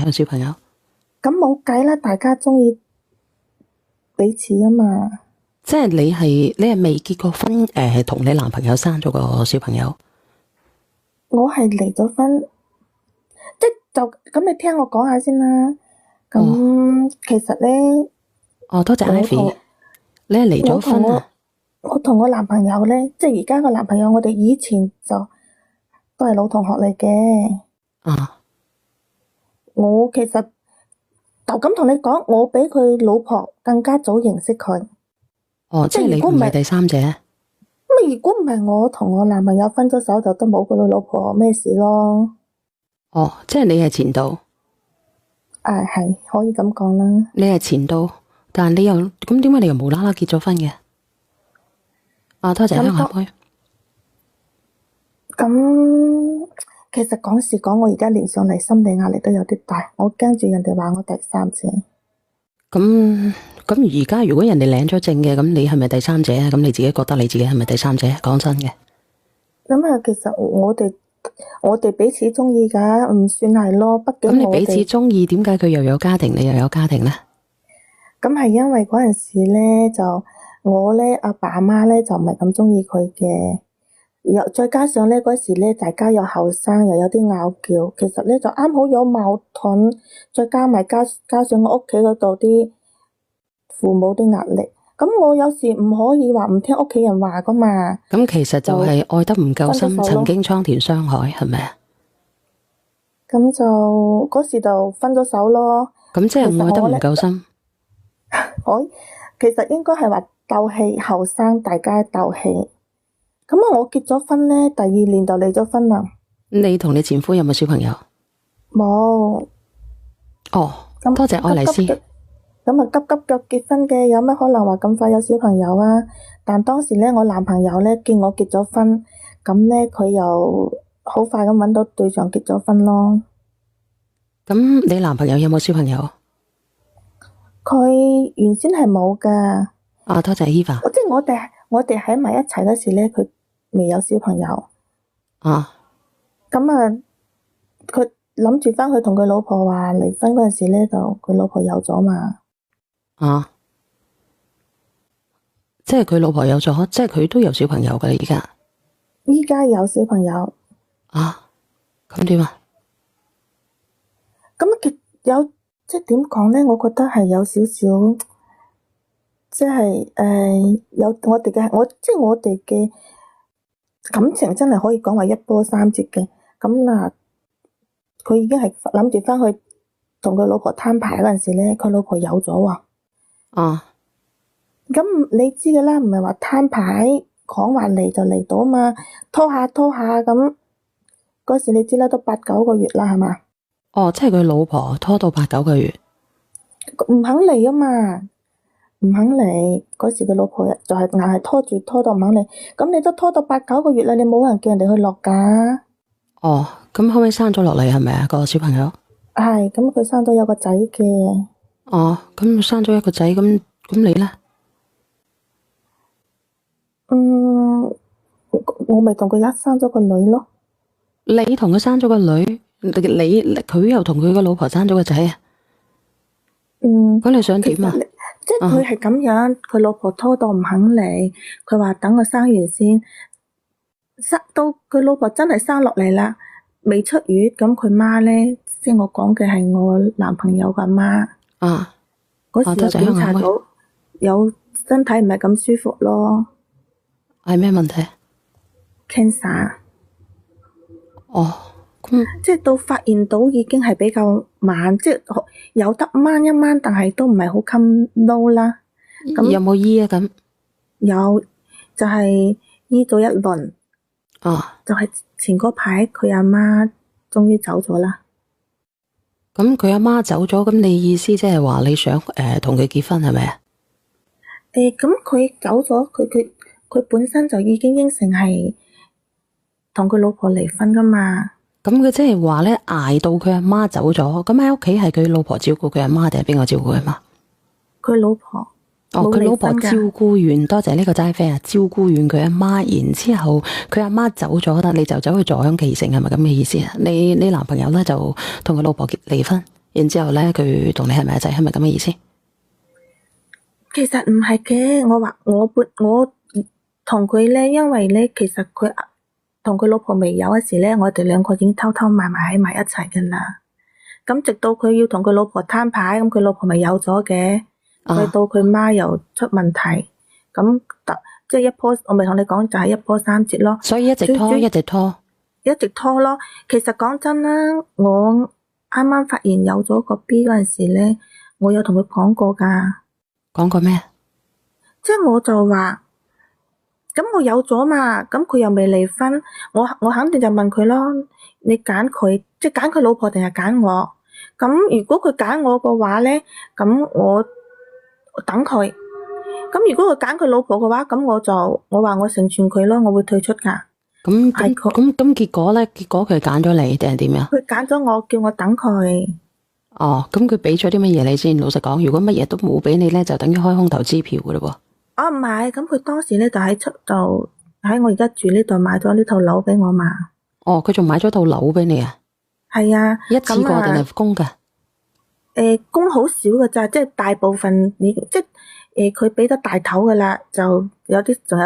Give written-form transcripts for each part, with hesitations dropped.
有小朋友？咁冇計啦，大家中意彼此啊嘛。即係你係未結過婚，同你男朋友生咗個小朋友？我係離咗婚，即就咁，你聽我講下先啦。咁其實咧，多謝 Ivy，你係離咗婚啊？我同我男朋友咧，即係而家個男朋友，我哋以前就都係老同學嚟嘅。我其實就咁同你講，我比佢老婆更加早認識佢。即係你唔係第三者？如果唔係我同我男朋友分咗手，就都冇佢老婆咩事咯。即係你係前度？係可以咁講啦。你係前度，但係你又咁點解你又無啦啦結咗婚嘅？多謝香下妹。咁其實講時講，我而家連上嚟心理壓力都有啲大，我驚住人哋話我第三者。咁而家如果人哋領咗證嘅，咁你係咪第三者啊？咁你自己覺得你自己係咪第三者？講真嘅。咁其實我哋彼此中意噶，唔算係咯。畢竟咁你彼此中意，點解佢又有家庭，你又有家庭呢？咁係因為嗰陣時咧，就我咧阿爸阿媽咧就唔係咁中意佢嘅，又再加上咧嗰時咧大家又後生，又有啲拗撬，其實咧就啱好有矛盾，再加上我屋企嗰度啲父母啲壓力，咁我有時唔可以話唔聽屋企人話噶嘛。咁其實就係愛得唔夠深，曾經蒼田傷海，係咪啊？咁就嗰時就分咗手咯。咁即係愛得唔夠深。其實應該係話鬥氣，後生大家鬥氣。咁我結咗婚咧，第2年就離咗婚啦。你同你前夫有冇小朋友？冇。多謝愛麗絲。急腳結婚嘅，有乜可能話咁快有小朋友啊？但當時咧，我男朋友咧見我結咗婚，咁咧佢又好快咁搵到對象結咗婚咯。咁你男朋友有冇小朋友？佢原先係冇噶。多謝 Eva。即係我哋喺埋一齊嗰時咧，佢未有小朋友。咁佢諗住翻去同佢老婆話離婚嗰陣時咧，就佢老婆有咗嘛。即係佢老婆有咗，即係佢都有小朋友噶啦，依家有小朋友。咁點啊？咁有即係點講咧？我覺得係有少少，即係有我哋嘅感情真係可以講話一波三折嘅。咁嗱，佢已經係諗住翻去同佢老婆攤牌嗰陣時咧，佢老婆有咗喎。咁你知嘅啦，唔係話攤牌講話嚟就嚟到嘛，拖下咁。嗰時你知啦，都8、9個月啦，係嘛？即係佢老婆拖到8、9個月，唔肯嚟啊嘛，唔肯嚟。嗰時佢老婆就係硬係拖到唔肯嚟。咁你都拖到8、9個月啦，你冇人叫人哋去落噶。咁後尾生咗落嚟係咪啊？個小朋友係，咁佢生咗有個仔嘅。咁生咗一個仔，咁你咧？我咪同佢一生咗個女咯。你同佢生咗個女，佢又同佢個老婆生咗個仔啊？咁你想點啊？即係佢係咁樣，佢老婆拖到唔肯嚟，佢話等我生完先。到佢老婆真係生落嚟啦，未出月，咁佢媽咧，即係我講嘅係我男朋友個媽。嗰時就檢查到有身體唔係咁舒服咯。係咩問題？cancer。即係到發現到已經係比較慢，即係有得掹一掹，但係都唔係好襟撈啦。咁有冇醫啊？咁有，就係醫咗一輪。就係前嗰排佢阿媽終於走咗啦。咁佢阿媽走咗，咁你意思即係話你想同佢結婚係咪啊？咁佢走咗，佢本身就已經應承係同佢老婆離婚噶嘛。咁佢即係話咧，捱到佢阿媽走咗，咁喺屋企係佢老婆照顧佢阿媽定係邊個照顧佢阿媽？佢老婆。佢老婆照顧完，多謝呢個齋啡啊！照顧完佢阿媽，然之後佢阿媽走咗啦，你就走去坐享其成，係咪咁嘅意思啊？你男朋友咧就同佢老婆離婚，然之後咧佢同你係咪一齊，係咪咁嘅意思？其實唔係嘅，我話我同佢咧，因為咧其實佢同佢老婆未有嗰時咧，我哋兩個已經偷偷埋喺埋一齊噶啦。咁直到佢要同佢老婆攤牌，咁佢老婆咪有咗嘅，去到佢媽又出問題，咁即係一波，我咪同你講就係一波三折咯。所以一直拖，一直拖，一直拖咯。其實講真啦，我啱啱發現有咗個 B 嗰陣時咧，我有同佢講過噶。講過咩？即係我就話，咁我有咗嘛，咁佢又未離婚，我肯定就問佢咯，你揀佢，即係揀佢老婆定係揀我？咁如果佢揀我嘅話咧，咁我等佢。咁如果佢揀佢老婆嘅話，咁我話我成全佢咯，我會退出噶。咁結果咧？結果佢揀咗你定係點樣？佢揀咗我，叫我等佢。哦，咁佢俾咗啲乜嘢你先？老實講，如果乜嘢都冇俾你咧，就等於開空頭支票噶嘞噃。哦，唔係，咁佢當時咧就喺我而家住呢度買咗呢套樓俾我嘛。哦，佢仲買咗套樓俾你啊？係啊，一次過定係供噶？供好少噶咋，即係大部分即係佢俾得大頭噶啦，就仲有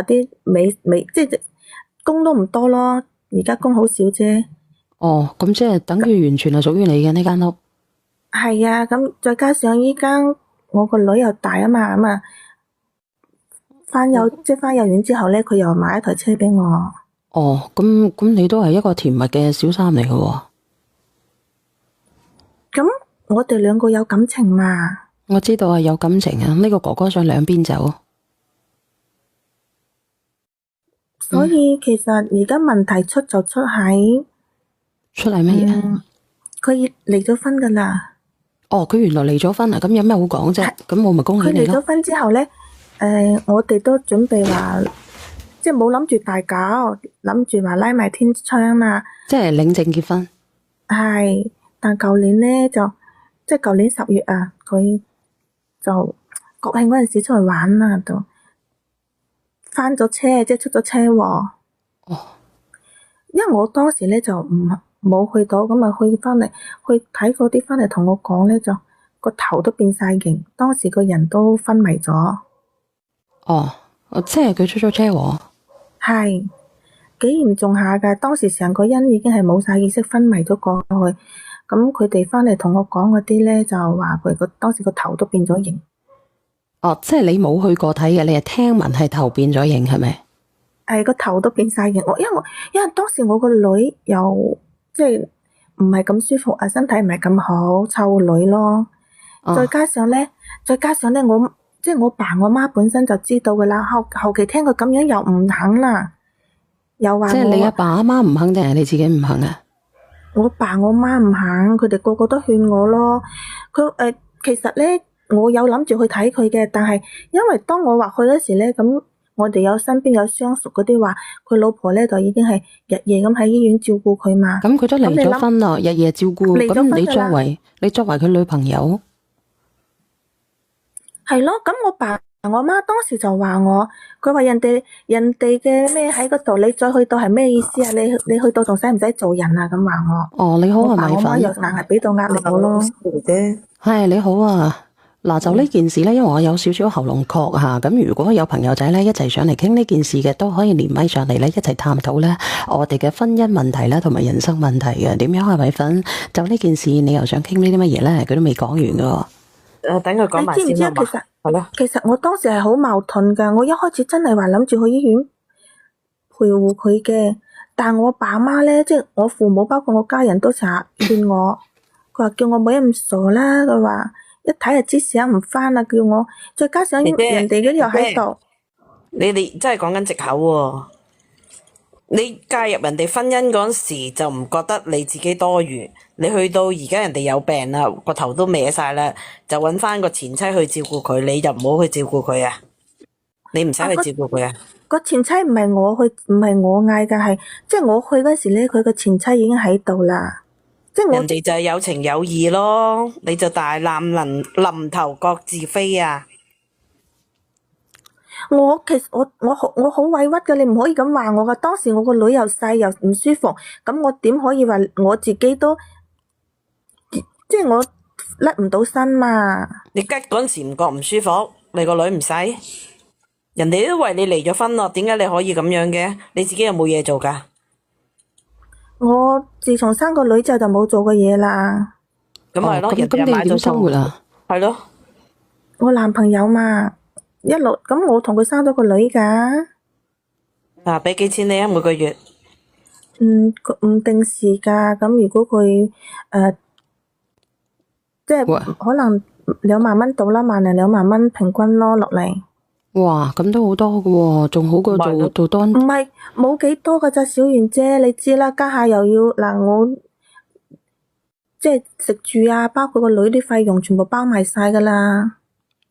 啲尾，即係供都唔多咯。而家供好少啫。哦，咁即係等於完全係屬於你嘅呢間屋。係啊，咁再加上依家我個女又大啊嘛，咁啊翻幼園之後咧，佢又買一台車俾我。哦，咁你都係一個甜蜜嘅小三嚟嘅喎。咁我哋兩個有感情嘛？我知道係有感情啊，呢個哥哥想兩邊走。所以其實而家問題出喺乜嘢？佢離咗婚噶啦。哦，佢原來離咗婚啊？咁有咩好講啫？咁我咪恭喜你咯。佢離咗婚之後咧，我哋都準備話，即係冇諗住大搞，諗住話拉埋天窗啦。即係領證結婚。係，但舊年咧即係舊年10月啊，佢就國慶嗰陣時出去玩啦，就翻咗車，即係出咗車禍。哦。因為我當時咧就冇去到，咁啊去睇嗰啲翻嚟同我講咧，就個頭都變晒形，當時個人都昏迷咗。哦，即係佢出咗車禍。係，幾嚴重下噶，當時成個人已經係冇晒意識，昏迷咗過去。咁佢哋翻嚟同我講嗰啲咧，就話佢當時個頭都變咗形。哦，即係你冇去過睇嘅，你係聽聞係頭變咗形，係咪？係個頭都變晒形。因為當時我個女又即係唔係咁舒服啊，身體唔係咁好，湊女咯。再加上咧，我即係我爸我媽本身就知道噶啦，後期聽佢咁樣又唔肯啦，又話即係你阿爸阿媽唔肯定係你自己唔肯啊？我爸我媽唔肯，佢哋個個都勸我咯。其實咧，我有諗住去睇佢嘅，但係因為當我話去嗰時咧，咁我哋身邊有相熟嗰啲話，佢老婆咧就已經係日夜咁喺醫院照顧佢嘛。咁佢都離咗婚啦，日夜照顧。咁你作為佢女朋友，係咯？咁我爸我媽當時就話我，佢話人哋嘅咩喺嗰度，你再去到係咩意思啊？你去到仲使唔使做人啊？咁話我。哦，你好啊，米粉。我媽又硬係俾到壓力我咯。係你好啊。嗱，就呢件事咧，因為我有少少喉嚨咳吓，咁如果有朋友仔咧一齊上嚟傾呢件事嘅，都可以連麥上嚟咧一齊探討咧我哋嘅婚姻問題啦，同埋人生問題嘅。點樣啊，米粉？就呢件事，你又想傾呢啲乜嘢咧？佢都未講完噶。等佢講埋先啦嘛。係咯。其實我當時係好矛盾噶，我一開始真係話諗住去醫院陪護佢嘅，但係我爸媽咧，即係我父母，包括我家人都成日勸我，佢話叫我唔好咁傻啦，佢話。一睇就知醒唔翻啦，叫我再加上人哋嗰啲又喺度，你哋真係講緊藉口喎！你介入人哋婚姻嗰時就唔覺得你自己多餘，你去到而家人哋有病啦，個頭都歪晒啦，就揾翻個前妻去照顧佢，你就唔好去照顧佢啊！你唔使去照顧佢啊！個前妻唔係我去，唔係我嗌㗎，係即係我去嗰時咧，佢個前妻已經喺度啦。人哋就係有情有義咯，你就大難臨頭各自飛啊！其實我好委屈㗎，你唔可以咁話我㗎。當時我個女又細又唔舒服，咁我點可以話我自己都即係我甩唔到身嘛。你吉嗰陣時唔覺唔舒服，你個女唔使，人哋都為你離咗婚咯，點解你可以咁樣嘅？你自己有冇嘢做㗎？我自從生個女之後就冇做過嘢啦。咁咪咯，咁人哋又買咗你點生活啊？係咯，我男朋友嘛，一路咁我同佢生咗個女㗎。嗱，俾幾錢你啊？每個月唔定時㗎。咁如果佢即係哇可能2萬蚊到啦，12000-2萬蚊平均咯落嚟。哇，咁都好多㗎喎，仲好過唔係咯做多唔係冇幾多㗎咋，小圓姐，你知啦，家下又要嗱我即係食住啊，包括個女啲費用全部包埋晒㗎啦。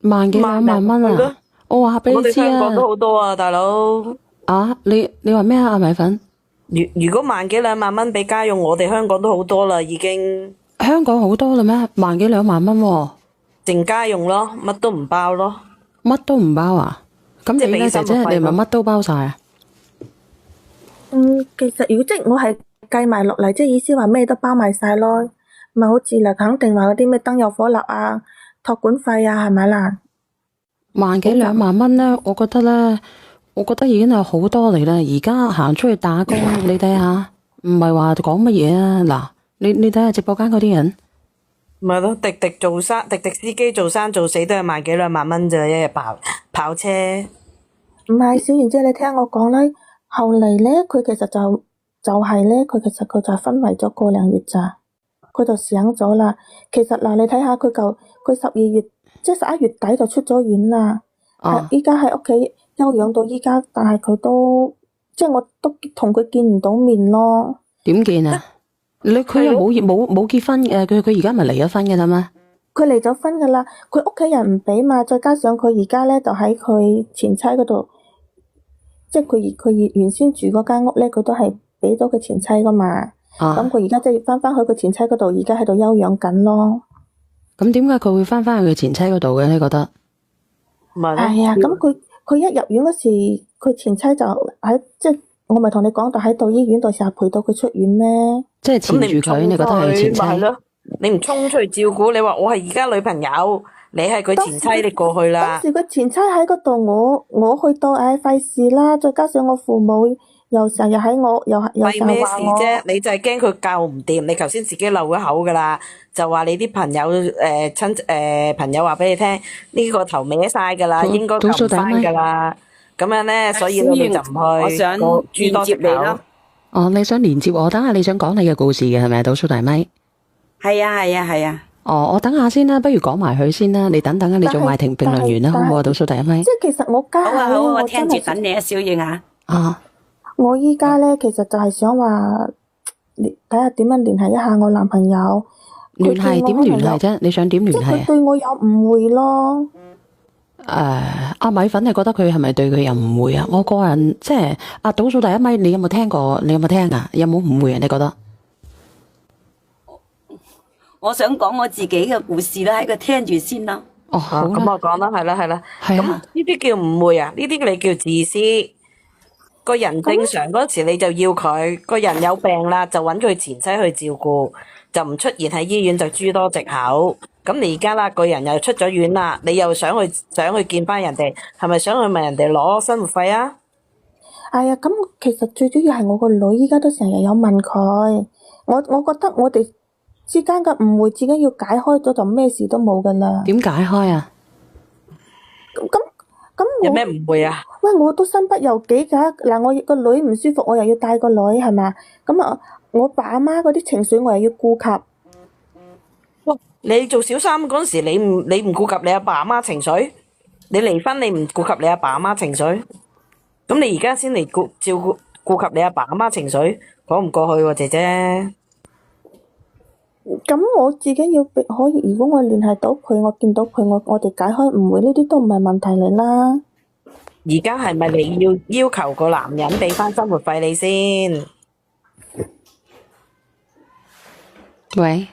萬幾兩萬蚊係咯啊！我話俾我你知哋香港都啊！好多啊，大佬。啊，你話咩啊？阿米粉，如果萬幾兩萬蚊俾家用，我哋香港都好多啦，已經香港好多啦咩？萬幾兩萬蚊喎，淨家用咯，乜都唔包咯。乜都唔包啊？咁即係俾你咧，姐姐，生活費咯你咪乜都包晒啊？其實如果即係我係計埋落嚟，即係意思話咩都包埋晒咯，咪好似嗱肯定話嗰啲咩燈油火蠟啊、託管費啊，係咪啦？萬幾兩萬蚊咧，我覺得已經係好多嚟啦。而家行出去打工，你睇下，唔係話講乜嘢啊？嗱，你睇下直播間嗰啲人，咪咯，滴滴司機做生做死都係萬幾兩萬蚊咋，一日跑車。唔係，小賢姐，你聽我講啦。後嚟咧，佢其實就係咧，佢其實佢就昏迷咗個零月咋，佢就醒咗啦。其實嗱，你睇下佢12月即係11月底就出咗院啦，啊，依家喺屋企休養到依家，但係佢都即係我都同佢見唔到面咯。點見啊？佢又冇結婚嘅，佢而家咪離咗婚嘅啦咩？佢離咗婚噶啦，佢屋企人唔俾嘛，再加上佢而家咧就喺佢前妻嗰度，即係佢原先住嗰間屋咧，佢都係俾咗佢前妻噶嘛。咁啊，佢而家即係翻返去佢前妻嗰度，而家喺度休養緊咯。咁點解佢會翻返去佢前妻嗰度嘅？你覺得？咪咯，係啊，咁佢一入院嗰時，佢前妻就喺即係我咪同你講，就喺度醫院度成日陪到佢出院咩？即係纏住佢，你覺得係佢前妻？咪係咯？你唔衝出去照顧，你話我係而家女朋友，你係佢前妻，你過去當啦。時佢前妻喺嗰度，我去到，費事啦。再加上我父母又成日喺我，又成為咩事日話我。啫？你就係驚佢教唔掂，你頭先自己漏咗口噶啦，就話你啲朋友朋友話俾你聽，呢個頭歪晒噶啦，應該救唔翻噶啦。咁樣咧，所以你哋就唔去，我想個諸多藉連接你咯口。哦，你想連接我？等下你想講你嘅故事嘅係咪？倒數大咪？係啊係啊係啊，哦，我等下先啦，不如講埋佢先啦。你等等啊，你做埋評論員啦，好唔好啊？倒數第一咪即？係其實我家下咧，好啊好啊，我我聽真係住等你啊，小燕啊。啊，我依家咧，其實就係想話睇下點樣聯繫一下我男朋友。聯繫點聯繫啫？你想點聯即係佢繫啊？對我有誤會咯。阿米粉，你覺得佢係咪對佢有誤會啊？我個人即係倒數第一咪，你有冇聽過？你有冇聽啊？有冇誤會啊？你覺得？我想講我自己嘅故事啦，喺度聽住先啦。哦，好咁啦，我講啦，係啦係啦。咁係啊，呢啲叫誤會啊？呢啲你叫自私。個人正常嗰時你就要佢，個人有病啦就揾佢前妻去照顧，就唔出現喺醫院就諸多藉口。咁你而家啦，個人又出咗院啦，你又想去見翻人哋，係咪想去問人哋攞生活費啊？係啊，咁其實最主要係我個女依家都成日有問佢，我覺得我哋之間嘅誤會自己要解開咗就咩事都冇噶啦。點解開啊？咁有咩誤會啊？喂，我都身不由己㗎。嗱，我個女唔舒服，我又要帶個女係嘛？咁啊，我爸阿媽嗰啲情緒我又要顧及。喂，你做小三嗰時，你唔顧及你阿爸阿媽情緒，你離婚你唔顧及你阿爸阿媽情緒，咁你而家先嚟顧及你阿爸阿媽情緒，講唔過去喎，姐姐。咁我自己要可以，如果我聯繫到佢，我見到佢，我哋解開誤會，呢啲都唔係問題嚟啦。而家係咪你要求個男人俾翻生活費你先？喂，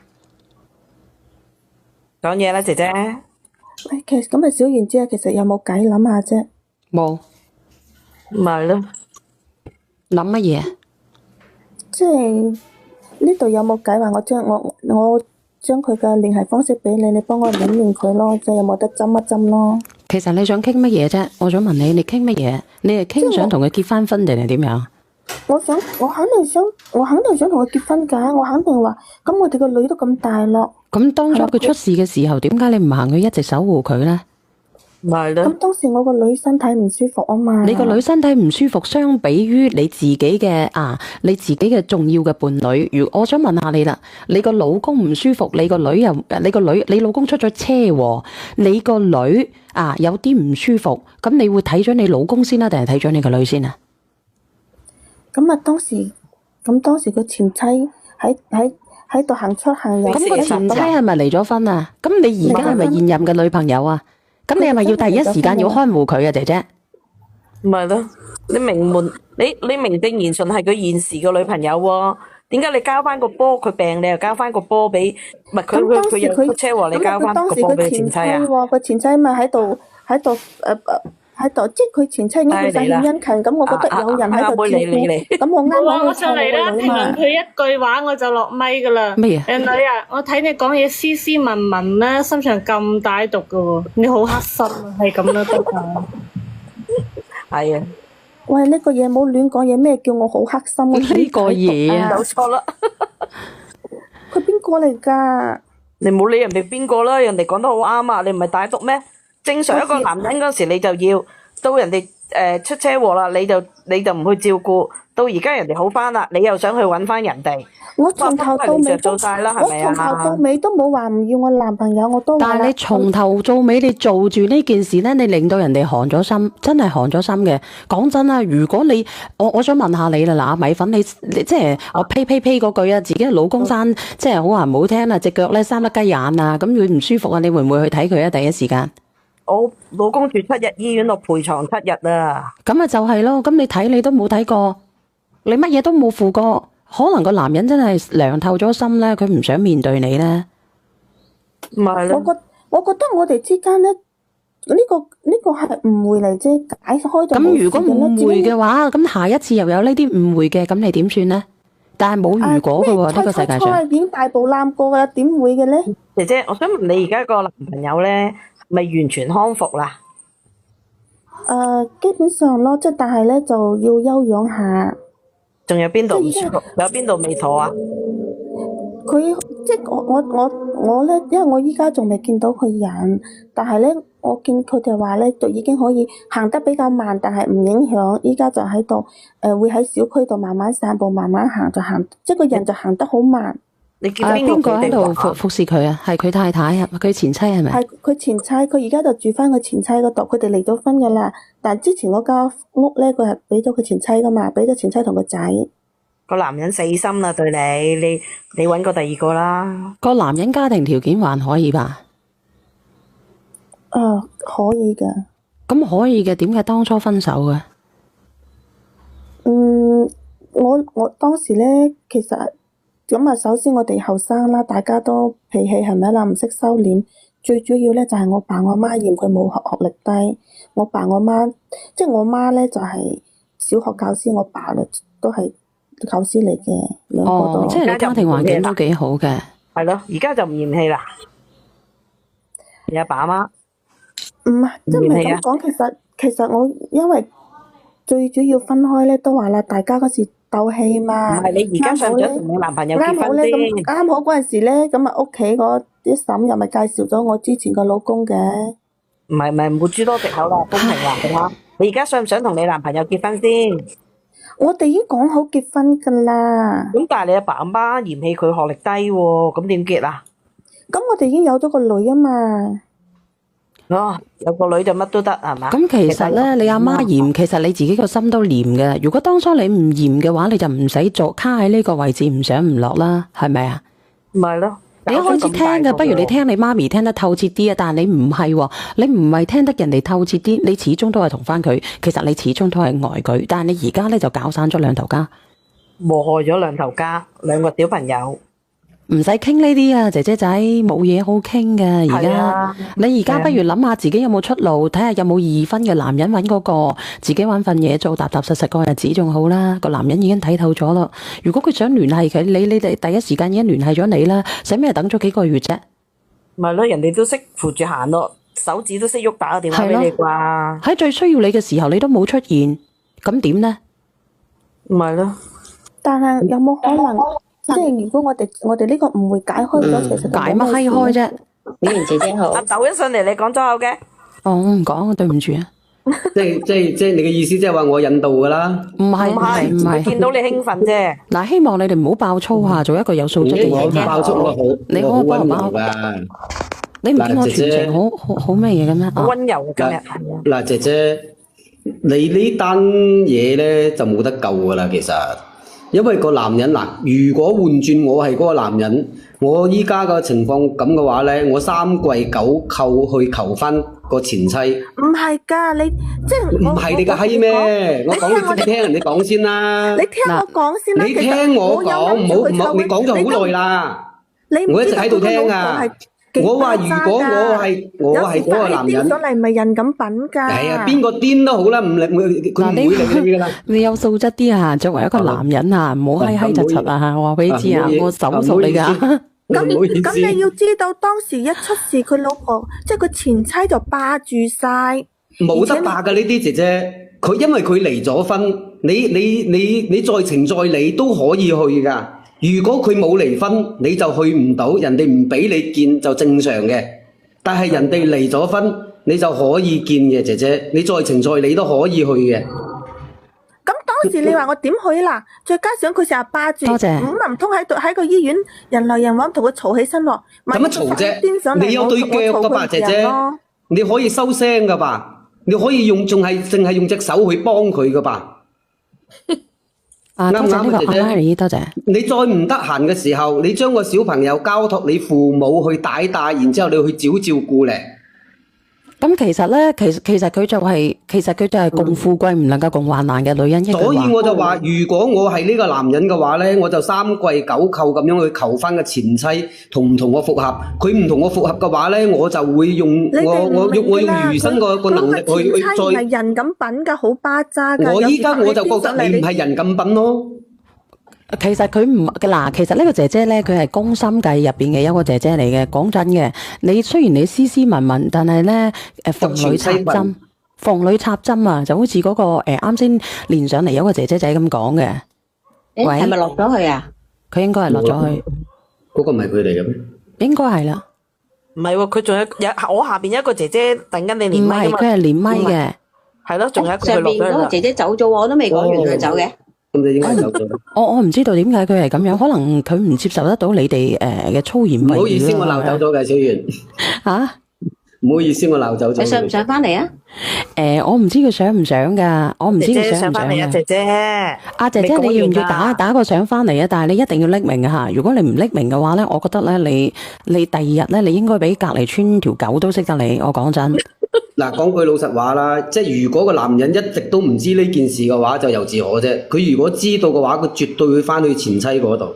講嘢啦，姐姐。喂，其實咁啊，小賢姐，其實有冇計諗下啫？冇咪咯，諗乜嘢？即係呢度有冇計話我將佢嘅聯繫方式俾你，你幫我聯絡佢咯，即係有冇得針一針咯？其實你想傾乜嘢啫？我想問你，你傾乜嘢？你係傾想同佢結翻婚定係點樣？我肯定想同佢結婚㗎，我肯定話，咁我哋個女都咁大咯。咁當初佢出事嘅時候，點解你唔行去一直守護佢咧？咪咯，咁當時我個女身體唔舒服啊嘛。你個女身體唔舒服，相比於你自己嘅你自己嘅重要嘅伴侶，我想問下你啦，你個老公唔舒服，你老公出咗車禍，你個女有啲唔舒服，咁你會睇咗你老公先啦，定係睇咗你個女先啊？咁啊，當時個前妻喺度行出行入。咁個前妻係咪離咗婚啊？咁你而家係咪現任嘅女朋友啊？咁你係咪要第一時間要看護佢啊，姐姐？唔係咯，你名門，你名正言順係佢現時嘅女朋友喎，點解你交翻個波佢病，你又交翻個波俾？唔係佢有個車禍，你交翻個波俾前妻啊？個前妻咪喺度，即係佢前妻已經去晒獻殷勤，咁我覺得有人喺度照顧，咁我啱我上嚟啦，評論佢一句話我就落咪噶啦。乜嘢？靚女啊，我睇你講嘢斯斯文文啦，心腸咁歹毒噶喎，你好黑心啊，係咁啦得噶。係啊，喂，呢個嘢冇亂講嘢，咩叫我好黑心？呢個嘢啊，有錯啦。佢邊個嚟㗎？你冇理人哋邊個啦，人哋講得好啱啊！你唔係大毒咩？正常一個男人嗰時你就要到人哋出車禍啦，你就唔去照顧，到而家人哋好翻啦，你又想去揾翻人哋。我從頭到尾做晒啦，係咪啊？我從頭到尾都冇話唔要我男朋友，我都話啦。但係你從頭到尾你做住呢件事咧，你令到人哋寒咗心，真係寒咗心嘅。講真啦，如果你我想問下你啦，嗱，米粉你即係我呸嗰句啊，自己嘅老公生即係好話唔好聽啊，隻腳咧生得雞眼啊，咁佢唔舒服啊，你會唔會去睇佢啊？第一時間？我老公住7日醫院度陪床7日啊！咁啊就係咯，咁你睇你都冇睇過，你乜嘢都冇負過，可能個男人真係涼透咗心咧，佢唔想面對你咧。唔係咯，我覺得我哋之間咧，呢個係誤會嚟啫，解開就冇事嘅啦。咁如果誤會嘅話，咁下一次又有呢啲誤會嘅，咁你點算咧？但係冇如果嘅喎，呢個世界上。已經大步攬過㗎啦，點會嘅咧？姐姐，我想問你而家個男朋友咧，咪完全康復啦？基本上咯，即係但係咧就要休養下。仲有邊度唔舒服？有邊度未妥啊？佢即係我咧，因為我依家仲未見到佢人，但係咧我見佢哋話咧就已經可以行得比較慢，但係唔影響。依家就喺度會喺小區度慢慢散步，慢慢行就行，即係個人就行得好慢。你見邊個喺度服侍佢啊？係佢太太啊？佢前妻係咪？係佢前妻，佢而家就住翻佢前妻嗰度。佢哋離咗婚噶啦，但係之前嗰間屋咧，佢係俾咗佢前妻噶嘛，俾咗前妻同個仔。個男人死心啦，對你揾個第二個啦。個男人家庭條件還可以吧？可以噶。咁可以嘅，點解當初分手嘅？我當時咧，其實。咁啊，首先我哋後生啦，大家都脾氣係咪啦，唔識收斂。最主要咧就係我爸我媽嫌佢冇學歷低，我爸我媽即係我媽咧就係小學教師，我爸咧都係教師嚟嘅，兩個都。即係你家庭環境都幾好嘅。係咯，而家就唔嫌棄啦。你阿爸阿媽？唔係，即係唔係咁講。其實我因為最主要分開咧，都話啦，大家嗰時。鬥氣嘛，唔係你而家想唔想同你男朋友結婚先？啱好嗰陣時咧，咁啊屋企嗰啲嬸又咪介紹咗我之前個老公嘅。唔係冇諸多藉口啦，公平話嘅啦。你而家想唔想同你男朋友結婚先？我哋已經講好結婚噶啦。咁但係你阿爸阿媽嫌棄佢學歷低喎，咁點結啊？咁我哋已經有咗個女啊嘛。有個女就乜都得係嘛？咁其實咧，你阿媽嫌，其實你自己個心都黏嘅。如果當初你唔嫌嘅話，你就唔使做卡喺呢個位置，唔上唔落啦，係咪啊？唔係咯，你一開始聽嘅，不如你聽你媽咪聽得透徹啲啊！但係你唔係喎，你唔係聽得人哋透徹啲，你始終都係同翻佢。其實你始終都係愛佢，但係你而家咧就搞散咗兩頭家，禍害咗兩頭家，兩個小朋友。唔使傾呢啲啊，姐姐仔冇嘢好傾嘅。而係家啊你而家不如諗下自己有冇出路，睇下有冇二婚嘅男人揾嗰個，自己揾份嘢做，踏踏實實過日子仲好啦。個男人已經睇透咗啦。如果佢想聯繫佢，你哋第一時間已經聯繫咗你啦，使咩等咗幾個月啫？咪咯，人哋都識扶住行咯，手指都識喐，打個電話俾你啩。喺最需要你嘅時候，你都冇出現，咁點呢？咪咯，但係有冇可能，即係如果我哋呢個誤會解開咗，其實就解乜閪開啫？美賢姐姐好阿，豆一上嚟你講粗口嘅，哦，我唔講，對唔住啊。即係你嘅意思，即係話我引導噶啦。唔係唔係唔係，見到你興奮啫。嗱，希望你哋唔好爆粗下，做一個有素質嘅我人。爆出我好，你可我好唔可以幫我爆溫柔噶。你唔見我嗱姐姐全程好咩嘢嘅咩？啊好溫柔嘅今日係啊，嗱，姐姐，你呢單嘢咧就冇得救噶啦，其實，因為個男人嗱，如果換轉我係嗰個男人，我依家個情況咁嘅話咧，我三跪九叩去求翻個前妻，唔係㗎，你即係唔係你個閪咩？我講你聽人哋講先啦你，聽我講先啦。你其實聽我有講，唔好唔好，諗住去你講咗好耐啦。我一直喺度聽啊！我話如果我係嗰個男人，上嚟咪人咁品㗎。係啊，邊個癲都好啦，唔理佢唔會理你噶啦。你有素質啲啊！作為一個男人啊，唔好閪閪柒柒啊！我話俾你知啊，我手熟你㗎。唔好意思咁你要知道，當時一出事，佢老婆即係佢前妻就霸住晒。冇得霸噶呢啲姐姐，佢因為佢離咗婚，你再情再理都可以去噶。如果佢冇離婚，你就去唔到，人哋唔俾你見就正常嘅。但係人哋離咗婚，你就可以見嘅，姐姐，你再情再理都可以去嘅。咁當時你話我點去啦？再加上佢成日霸住，多謝咁唔通喺個醫院人來人往同佢嘈起身喎？咁乜嘈啫？你有對腳噶吧，姐姐？你可以收聲噶吧？你可以淨係用隻手去幫佢噶吧？啊，多謝呢個阿 Mary，多謝。你再唔得閒嘅時候，你將個小朋友交託你父母去帶，然之後你去照顧咧。咁其實咧，其實佢就係共富貴唔能夠共患難嘅女人一句話。所以我就話，如果我係呢個男人嘅話咧，我就三跪九叩咁樣去求翻個前妻同唔同我復合。佢唔同我復合嘅話咧，我就會用我用餘生個能力去再。係人咁品㗎，好巴渣㗎。我依家我就覺得你唔係人咁品咯。其實佢唔嗱，其實呢個姐姐咧，佢係宮心計入邊嘅一個姐姐嚟嘅。講真嘅，你雖然你斯斯文文，但係咧鳳女插針，鳳女插針啊，就好似嗰個啱先連上嚟有個姐姐仔咁講嘅。誒喂係咪落咗去啊？佢應該係落咗去，嗰個唔係佢嚟嘅咩？應該係啦。唔係喎，佢仲有我下邊有一個姐姐等緊你連唔係，麥㗎嘛。佢係連麥嘅。係咯，仲有一個佢上落咗去啦。邊嗰個姐姐走咗，我都未講完佢走嘅。咁你應該走咗。我唔知道點解佢係咁樣，可能佢唔接受得到你哋嘅粗言穢語。唔好意思，我鬧走咗嘅小圓。嚇？唔好意思，我鬧走咗。你想唔想翻嚟啊？我唔知佢想唔想㗎，我唔知姐姐佢想唔想上翻嚟啊，㗎。姐姐。阿姐姐，你要唔要打個相翻嚟啊？但係你一定要匿名嘅嚇。如果你唔匿名嘅話咧，我覺得咧，你第二日咧，你應該比隔離村條狗都識得你。我講真。嗱，講句老實話啦，即係如果個男人一直都唔知呢件事嘅話，就由自可啫。佢如果知道嘅話，佢絕對會翻去前妻嗰度。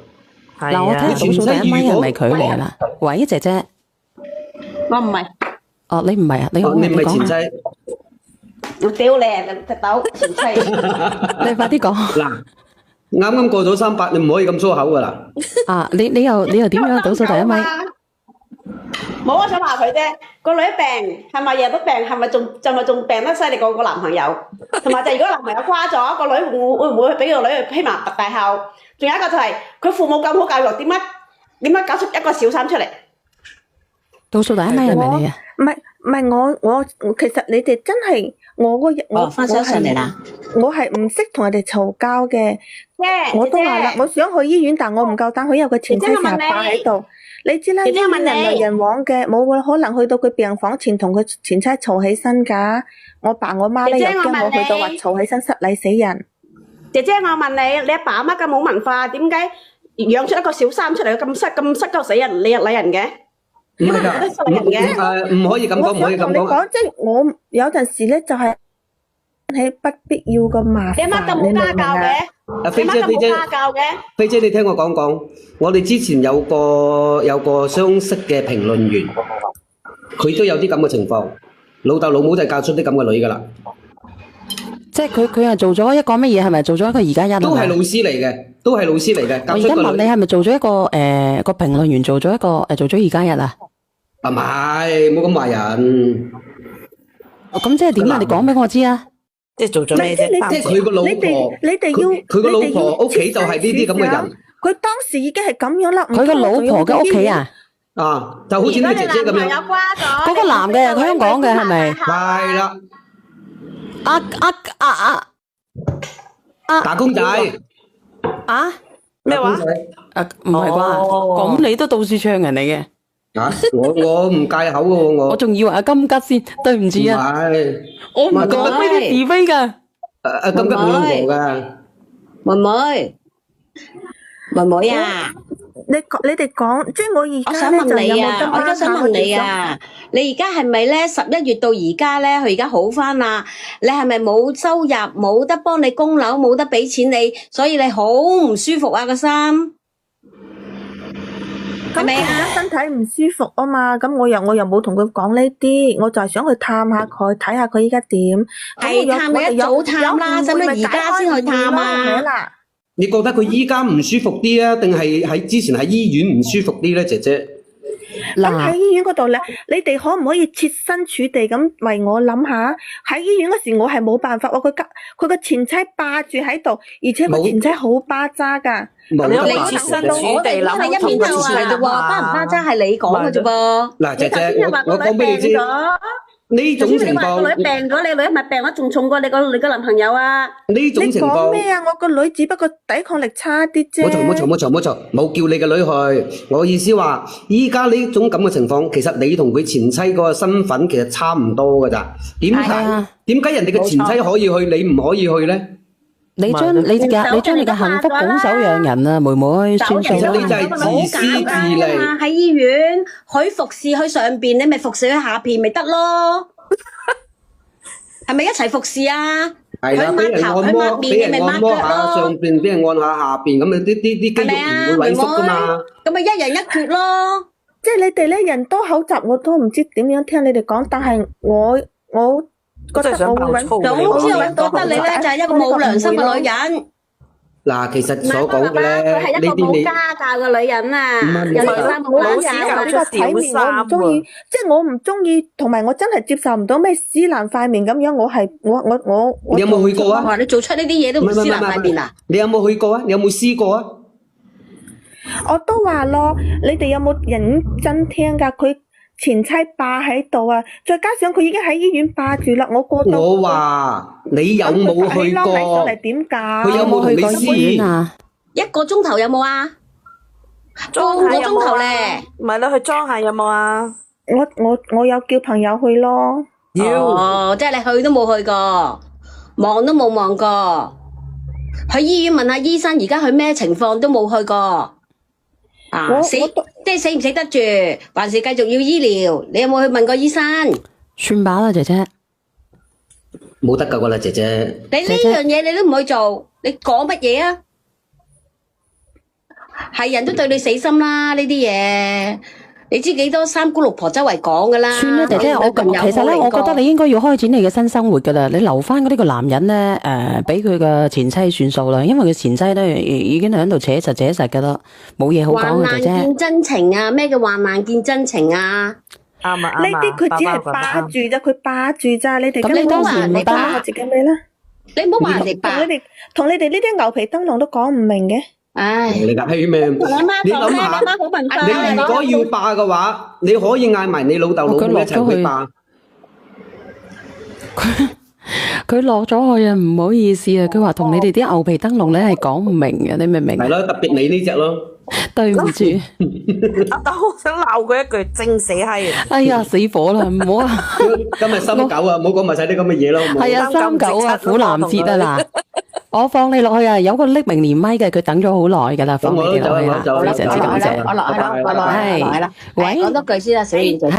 係嗱，我啊聽倒數第一咪係咪佢嚟㗎啦？喂，姐姐。我唔係，哦，你唔係啊？你好，你唔係前講下。妻。我屌你啊！隻豆前妻。你快啲講。嗱，啱啱過咗300，你唔可以咁粗口噶啦。啊，你又點樣倒數第一咪？冇，我想話佢啫。個女病係咪日日都病？係咪仲病得犀利過個男朋友？同埋就如果男朋友瓜咗，個女會唔會俾個女去披麻戴孝？仲有一個就係佢父母咁好教育，點解搞出一個小三出嚟？倒數第一咪係咪你啊？唔係我其實你哋真係我翻上嚟啦。我係唔識同人哋嘈交嘅。姐我都話啦，我想去醫院，但我唔夠膽去，有個前妻成日霸喺度。你知啦，醫院人來人往嘅，冇可能去到佢病房前同佢前妻嘈起身㗎。我爸我媽咧又驚我去到話嘈起身失禮死人。姐姐，我問你，你阿爸阿媽咁冇文化，點解養出一個小三出嚟咁失鳩死人，你禮人嘅？唔係㗎，唔可以咁講，唔可以咁講。我想同你講，即係我有陣時咧就係起不必要嘅麻煩。你阿媽咁冇家教嘅？阿飛姐，你媽咁冇家教嘅。飛姐，你聽我講講，我哋之前有個相識嘅評論員，佢都有啲咁嘅情況，老豆老母就係教出啲咁嘅女噶啦，即係佢係做咗一個乜嘢？係咪做咗一個2+1啊？都係老師嚟嘅，都係老師嚟嘅，我而家問你係咪做咗一個個評論員做咗一個做咗2+1啊？唔係，冇咁話人。咁即係點啊？你講俾我知啊！即係做咗咩啫？即係佢個老婆，你哋要佢個老婆屋企就係呢啲咁嘅人。佢當時已經係咁樣啦。佢個老婆嘅屋企啊？啊，就好似呢個姐姐咁樣。嗰個男嘅，佢香港嘅係咪？係啦。打工仔。啊？咩話？唔係啩？咁你都到處唱人嚟嘅？啊！我唔戒口嘅喎，我仲以為阿金吉先，對唔住啊！唔係，我唔講呢啲是非噶。阿金吉冇老婆噶。妹妹，妹妹啊！你哋講，即係我而我家咧想問你就有冇得啊，我而家想問你啊，你而家係咪咧11月到而家咧，佢而家好翻啦？你係咪冇收入，冇得幫你供樓，冇得俾錢你，所以你好唔舒服啊個心？係咪啊？身體唔舒服啊嘛，咁我又冇同佢講呢啲，我就係想去探下佢，睇下佢依家點。係探你一早探啦，使乜而家先去探啊？你覺得佢依家唔舒服啲啊，定係喺之前喺醫院唔舒服啲咧，姐姐？咁喺醫院嗰度咧，你哋可唔可以設身處地咁為我諗下？喺醫院嗰時我係冇辦法喎，佢個前妻霸住喺度，而且個前妻好巴渣噶。你設身處地諗，你一面之詞嚟啫喎，巴唔巴渣係你講嘅啫噃。嗱，姐姐，我講俾你知，呢種情況，個女病咗，你女咪病咗仲重過你個男朋友啊？呢種情況，你講咩啊？我個女只不過抵抗力差啲啫。冇錯，冇叫你嘅女去。我意思話，依家呢種咁嘅情況，其實你同佢前妻嗰個身份其實差唔多噶咋？點解人哋嘅前妻可以去，你唔可以去咧？你將你嘅幸福拱手讓人啊，妹妹，算數啦。其實你就係自私自利。喺醫院，佢服侍佢上邊，你咪服侍佢下邊咪得咯？係咪一齊服侍啊？係啦，俾人按摩，俾人按摩下上邊，俾人按下下邊，咁啊啲肌肉唔會萎縮噶嘛。咁咪一人一決咯。即係你哋咧人多口雜，我都唔知點樣聽你哋講，但係我覺得我會揾到，總之我覺得你咧就係一個冇良心嘅女人。嗱，其實所講嘅咧，佢係一個冇家教嘅女人啊，人哋話冇家教，呢個體面我唔中意，即係我唔中意，同埋我真係接受唔到咩撕爛塊面咁樣，我你有冇去過啊？話你做出呢啲嘢都唔撕爛塊面啊？你有冇去過啊？你有冇試過啊？我都話咯，你哋有冇認真聽噶？佢前妻霸喺度啊，再加上佢已經喺醫院霸住啦，我過到。我話你有冇去過？佢有冇去過醫院啊？一個鐘頭有冇啊？半個鐘頭咧，唔係啦，去裝下有冇啊？我有叫朋友去咯。哦，即係你去都冇去過，望都冇望過，去醫院問下醫生，而家佢咩情況都冇去過。啊，即係死唔死得住，還是繼續要醫療？你有冇去問過醫生？算罷啦，姐姐，冇得救噶啦，姐姐。你呢樣嘢你都唔去做，你講乜嘢啊？係人都對你死心啦，呢啲嘢。你知幾多三姑六婆周圍講噶啦？算啦，姐姐，其實咧，我覺得你應該要開展你嘅新生活噶啦。你留翻嗰啲個男人咧，俾佢嘅前妻算數啦，因為佢前妻都已經喺度扯實噶啦，冇嘢好講嘅，姐姐。患難見真情啊！咩叫患難見真情啊？啱啊！呢啲佢只係霸住咋，佢霸住咋，你哋咁你當時唔霸我自己咩啦？你唔好話人哋霸，同你哋呢啲牛皮燈籠都講唔明嘅。唉，你個閪咩？你諗下，你如果要霸嘅話，你可以嗌埋你老豆老母一齊去霸。佢落咗去啊，唔好意思啊，佢話同你哋啲牛皮燈籠咧係講唔明嘅，你明唔明？係咯，特別你呢隻咯。對唔住，但我想鬧佢一句，正死閪啊！哎呀，死火啦，唔好啊！今日3-9啊，唔好講埋晒啲咁嘅嘢咯。係啊，3-9啊，苦難節啊嗱，我放你落去啊，有個匿名連咪嘅，佢等咗好耐噶啦，放你落去啦，非常之感謝。我落去啦，係，喂，講多句先啦，小燕姐。